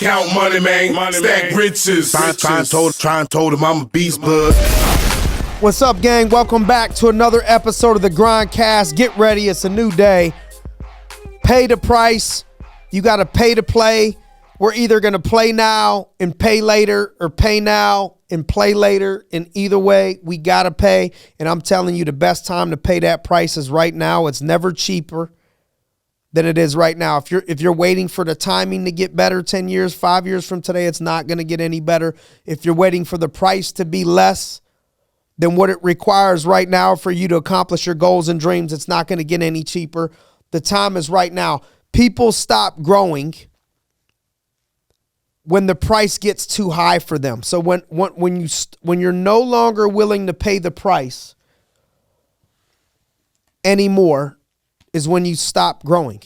Count money, man. Stack riches. Try and told him I'm a beast, bud. What's up, gang? Welcome back to another episode of the GRINDcast. Get ready. It's a new day. Pay the price. You got to pay to play. We're either going to play now and pay later, or pay now and play later. And either way, we got to pay. And I'm telling you, the best time to pay that price is right now. It's never cheaper than it is right now. If you're waiting for the timing to get better 10 years, 5 years from today, it's not going to get any better. If you're waiting for the price to be less than what it requires right now for you to accomplish your goals and dreams, it's not going to get any cheaper. The time is right now. People stop growing when the price gets too high for them. So when you're no longer willing to pay the price anymore is when you stop growing.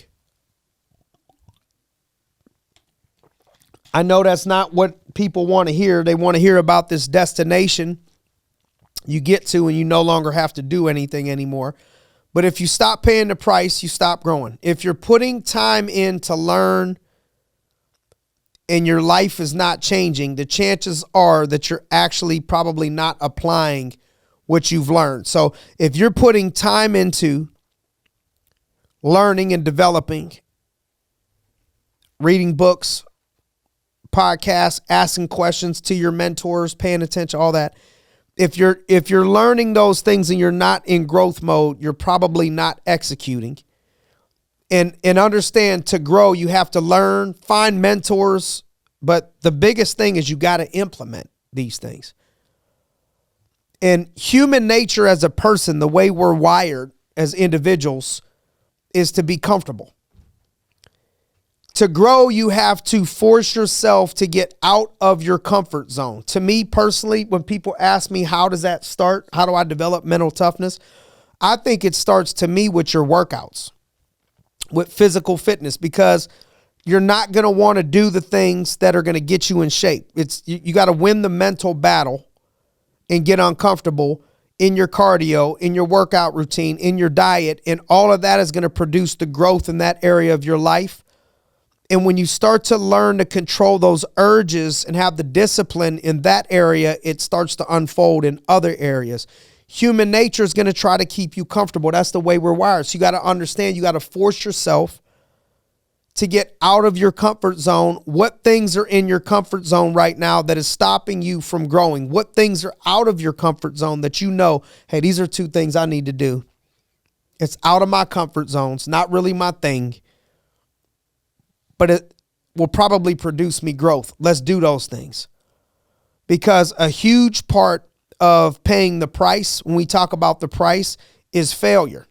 I know that's not what people want to hear. They want to hear about this destination you get to and you no longer have to do anything anymore. But if you stop paying the price, you stop growing. If you're putting time in to learn and your life is not changing, the chances are that you're actually probably not applying what you've learned. So if you're putting time into learning and developing, reading books, podcasts, asking questions to your mentors, paying attention, all that. If you're learning those things and you're not in growth mode, you're probably not executing. And understand, to grow, you have to learn, find mentors, but the biggest thing is you got to implement these things. And human nature as a person, the way we're wired as individuals, is to be comfortable. To grow, you have to force yourself to get out of your comfort zone. To me personally, when people ask me, how does that start? How do I develop mental toughness? I think it starts, to me, with your workouts, with physical fitness, because you're not going to want to do the things that are going to get you in shape. You got to win the mental battle and get uncomfortable in your cardio, in your workout routine, in your diet, and all of that is going to produce the growth in that area of your life. And when you start to learn to control those urges and have the discipline in that area, it starts to unfold in other areas. Human nature is going to try to keep you comfortable. That's the way we're wired. So you got to understand, you got to force yourself to get out of your comfort zone. What things are in your comfort zone right now that is stopping you from growing? What things are out of your comfort zone that you know, hey, these are two things I need to do. It's out of my comfort zone. It's not really my thing, but it will probably produce me growth. Let's do those things. Because a huge part of paying the price, when we talk about the price, is failure.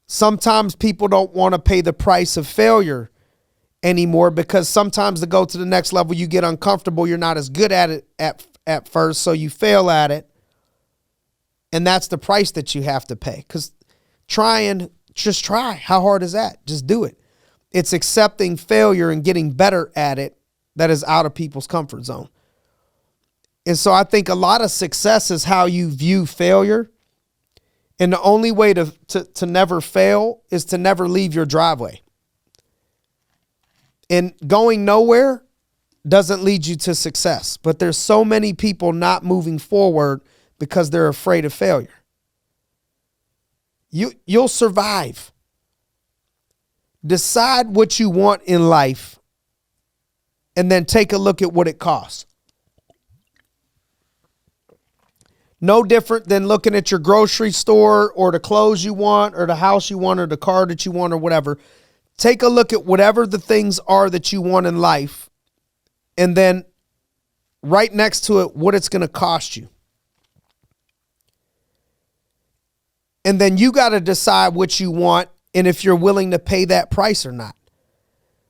Sometimes people don't want to pay the price of failure anymore, because sometimes to go to the next level, you get uncomfortable. You're not as good at it at first, so you fail at it. And that's the price that you have to pay. Because just try. How hard is that? Just do it. It's accepting failure and getting better at it that is out of people's comfort zone. And so I think a lot of success is how you view failure. And the only way to never fail is to never leave your driveway. And going nowhere doesn't lead you to success. But there's so many people not moving forward because they're afraid of failure. You'll survive. Decide what you want in life and then take a look at what it costs. No different than looking at your grocery store or the clothes you want or the house you want or the car that you want or whatever. Take a look at whatever the things are that you want in life, and then right next to it, what it's going to cost you. And then you got to decide what you want and if you're willing to pay that price or not.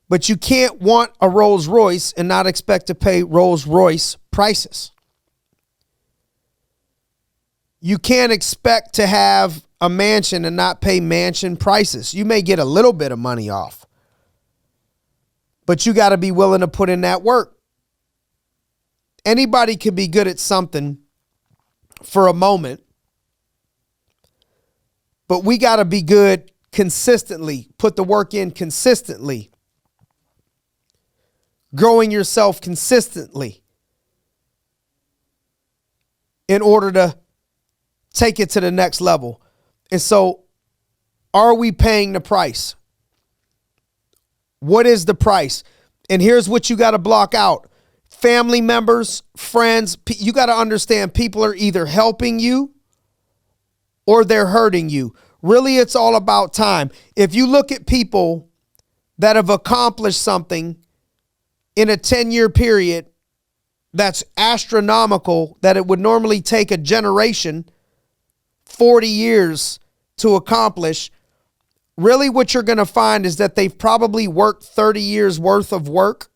But you can't want a Rolls Royce and not expect to pay Rolls Royce prices. You can't expect to have a mansion and not pay mansion prices. You may get a little bit of money off, but you got to be willing to put in that work. Anybody can be good at something for a moment, but we got to be good consistently, put the work in consistently, growing yourself consistently in order to take it to the next level. And so, are we paying the price? What is the price? And here's what you got to block out. Family members, friends, you got to understand people are either helping you or they're hurting you. Really, it's all about time. If you look at people that have accomplished something in a 10-year period that's astronomical, that it would normally take a generation, 40 years to accomplish, really what you're going to find is that they've probably worked 30 years worth of work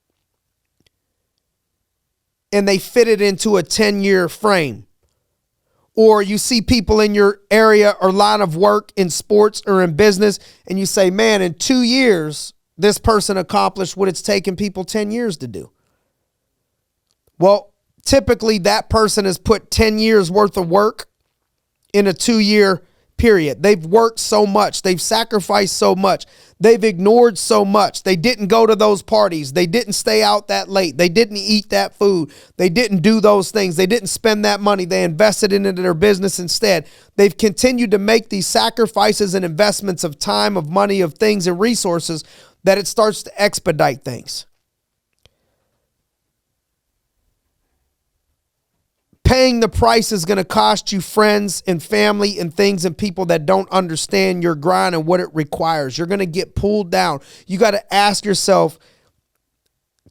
and they fit it into a 10-year frame. Or you see people in your area or line of work in sports or in business, and you say, man, in 2 years, this person accomplished what it's taken people 10 years to do. Well, typically that person has put 10 years worth of work in a 2-year period. They've worked so much. They've sacrificed so much. They've ignored so much. They didn't go to those parties. They didn't stay out that late. They didn't eat that food. They didn't do those things. They didn't spend that money. They invested it into their business instead. They've continued to make these sacrifices and investments of time, of money, of things and resources that it starts to expedite things. Paying the price is going to cost you friends and family and things and people that don't understand your grind and what it requires. You're going to get pulled down. You got to ask yourself,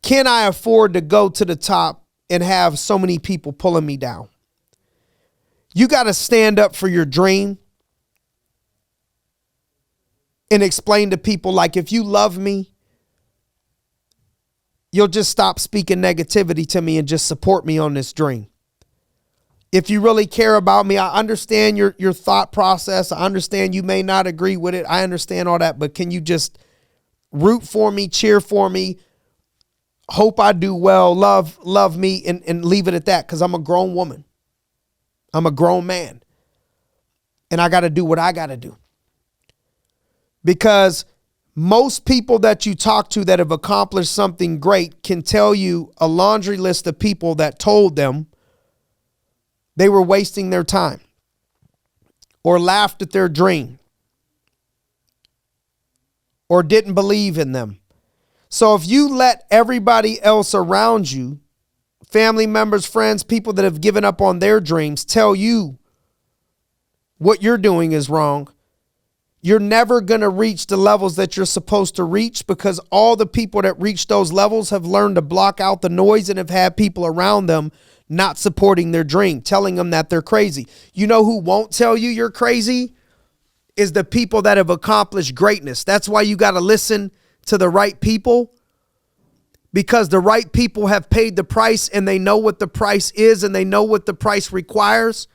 can I afford to go to the top and have so many people pulling me down? You got to stand up for your dream and explain to people, like, if you love me, you'll just stop speaking negativity to me and just support me on this dream. If you really care about me, I understand your thought process. I understand you may not agree with it. I understand all that, but can you just root for me, cheer for me, hope I do well, love me, and leave it at that? Because I'm a grown woman. I'm a grown man. And I got to do what I got to do. Because most people that you talk to that have accomplished something great can tell you a laundry list of people that told them they were wasting their time or laughed at their dream or didn't believe in them. So if you let everybody else around you, family members, friends, people that have given up on their dreams, tell you what you're doing is wrong, you're never going to reach the levels that you're supposed to reach, because all the people that reach those levels have learned to block out the noise and have had people around them not supporting their dream, telling them that they're crazy. You know who won't tell you you're crazy? Is the people that have accomplished greatness. That's why you got to listen to the right people, because the right people have paid the price and they know what the price is and they know what the price requires.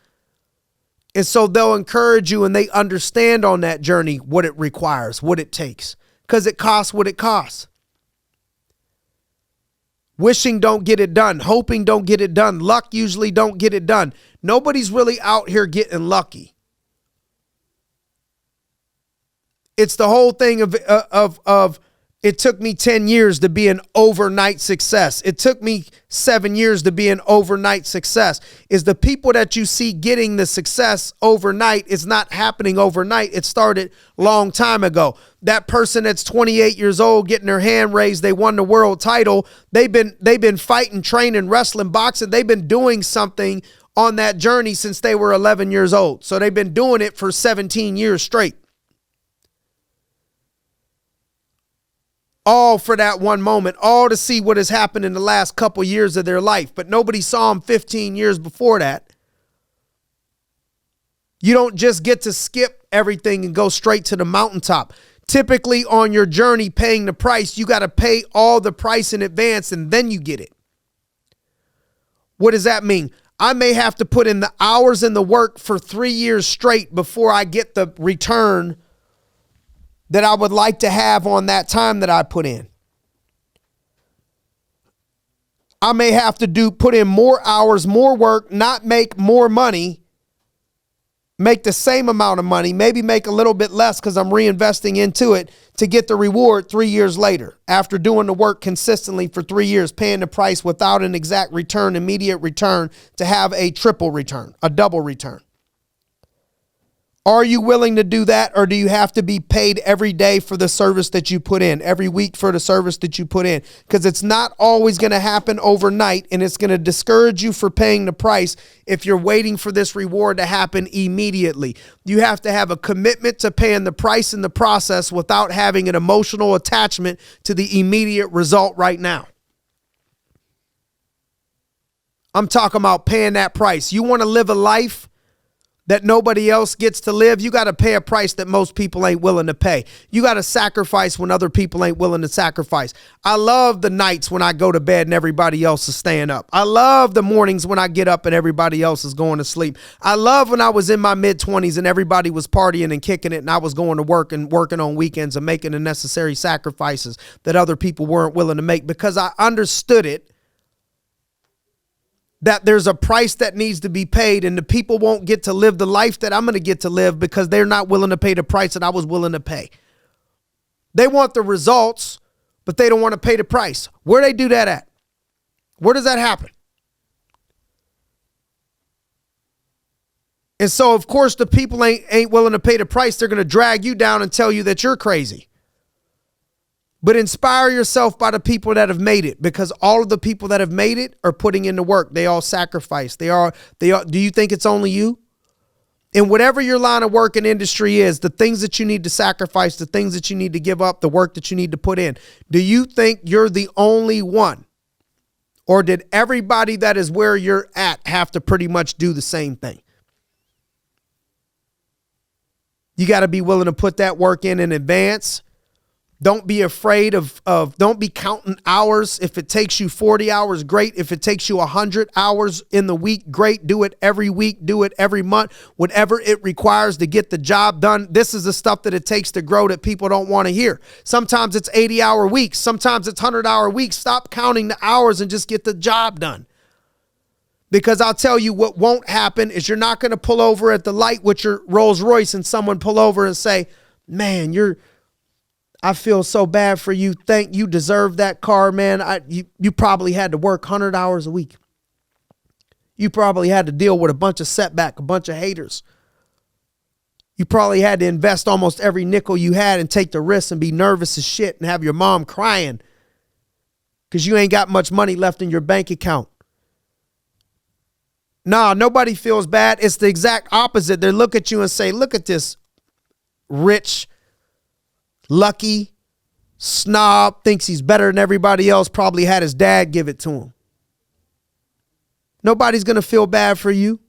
And so they'll encourage you and they understand on that journey what it requires, what it takes, because it costs what it costs. Wishing don't get it done. Hoping don't get it done. Luck usually don't get it done. Nobody's really out here getting lucky. It's the whole thing of it took me 10 years to be an overnight success. It took me 7 years to be an overnight success. Is the people that you see getting the success overnight is not happening overnight. It started long time ago. That person that's 28 years old getting their hand raised, they won the world title. They've been fighting, training, wrestling, boxing. They've been doing something on that journey since they were 11 years old. So they've been doing it for 17 years straight. All for that one moment, all to see what has happened in the last couple years of their life. But nobody saw them 15 years before that. You don't just get to skip everything and go straight to the mountaintop. Typically on your journey paying the price, you got to pay all the price in advance and then you get it. What does that mean? I may have to put in the hours and the work for 3 years straight before I get the return that I would like to have on that time that I put in. I may have to put in more hours, more work, not make more money make the same amount of money, maybe make a little bit less because I'm reinvesting into it to get the reward 3 years later after doing the work consistently for 3 years, paying the price without an exact return, immediate return, to have a triple return, a double return. Are you willing to do that, or do you have to be paid every day for the service that you put in, every week for the service that you put in? Because it's not always going to happen overnight, and it's going to discourage you for paying the price if you're waiting for this reward to happen immediately. You have to have a commitment to paying the price in the process without having an emotional attachment to the immediate result right now. I'm talking about paying that price. You want to live a life that nobody else gets to live, you got to pay a price that most people ain't willing to pay. You got to sacrifice when other people ain't willing to sacrifice. I love the nights when I go to bed and everybody else is staying up. I love the mornings when I get up and everybody else is going to sleep. I love when I was in my mid-20s and everybody was partying and kicking it and I was going to work and working on weekends and making the necessary sacrifices that other people weren't willing to make, because I understood it, that there's a price that needs to be paid, and the people won't get to live the life that I'm going to get to live because they're not willing to pay the price that I was willing to pay. They want the results, but they don't want to pay the price. Where they do that at? Where does that happen? And so, of course, the people ain't willing to pay the price. They're going to drag you down and tell you that you're crazy. But inspire yourself by the people that have made it, because all of the people that have made it are putting in the work. They all sacrifice. They are. Do you think it's only you? In whatever your line of work and industry is, the things that you need to sacrifice, the things that you need to give up, the work that you need to put in, do you think you're the only one? Or did everybody that is where you're at have to pretty much do the same thing? You got to be willing to put that work in advance. Don't be afraid don't be counting hours. If it takes you 40 hours, great. If it takes you 100 hours in the week, great. Do it every week. Do it every month. Whatever it requires to get the job done. This is the stuff that it takes to grow that people don't want to hear. Sometimes it's 80-hour weeks. Sometimes it's 100-hour weeks. Stop counting the hours and just get the job done. Because I'll tell you what won't happen is you're not going to pull over at the light with your Rolls Royce and someone pull over and say, man, I feel so bad for you. You deserve that car, man. You probably had to work 100 hours a week. You probably had to deal with a bunch of setback, a bunch of haters. You probably had to invest almost every nickel you had and take the risks and be nervous as shit and have your mom crying because you ain't got much money left in your bank account. Nah, nobody feels bad. It's the exact opposite. They look at you and say, look at this rich, lucky snob, thinks he's better than everybody else, probably had his dad give it to him. Nobody's going to feel bad for you.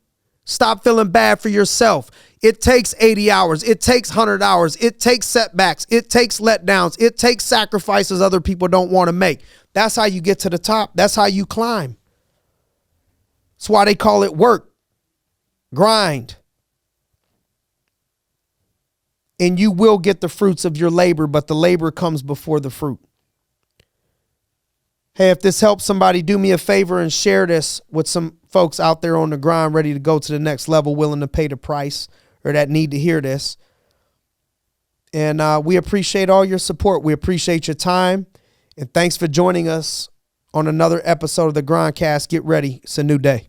Stop feeling bad for yourself. It takes 80 hours. It takes 100 hours. It takes setbacks. It takes letdowns. It takes sacrifices other people don't want to make. That's how you get to the top. That's how you climb. That's why they call it work, grind. And you will get the fruits of your labor, but the labor comes before the fruit. Hey, if this helps somebody, do me a favor and share this with some folks out there on the grind, ready to go to the next level, willing to pay the price, or that need to hear this. And we appreciate all your support. We appreciate your time. And thanks for joining us on another episode of the GRINDcast. Get ready. It's a new day.